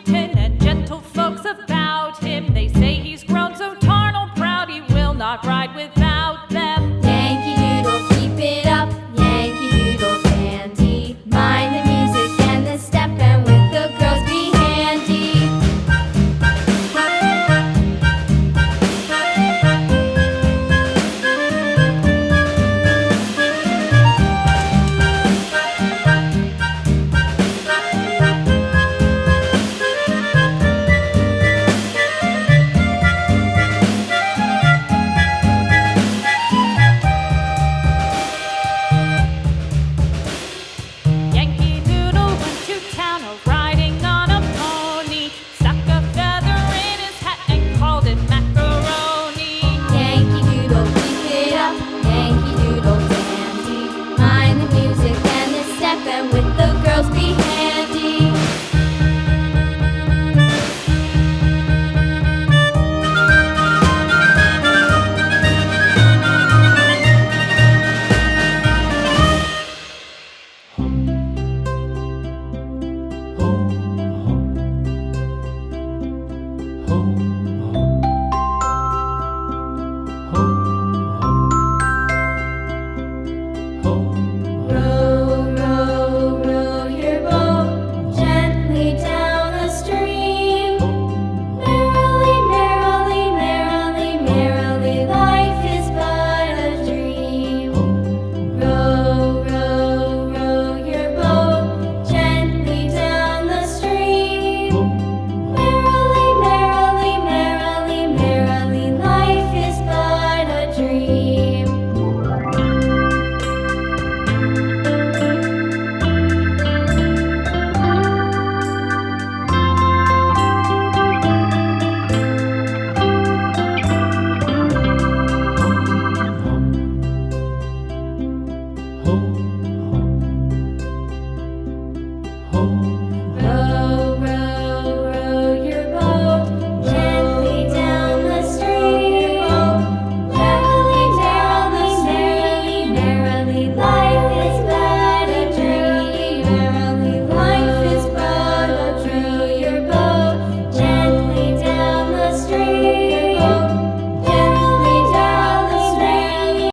Washington and gentle folks about him. They say he's grown so tarnal proud he will not ride without them. Yankee Doodle, keep it up, Yankee Doodle dandy. Mind the music and the step, and with the girls be handy. Yankee Doodle went to town riding on a pony, stuck a feather in his hat and called it macaroni. Yankee Doodle, keep it up, Yankee Doodle dandy. Mind the music and the step, and with the girls be handy. Row, row, row your boat gently down the stream. Merrily, merrily, merrily, merrily, life is but a dream. Row, row, row your boat gently down the stream. Merrily, merrily, merrily, merrily, life is but a dream. Row, row, row your boat gently down the stream. Merrily, merrily, merrily, merrily, life is but a dream. Merrily, life is but a dream. Row your boat gently down the stream.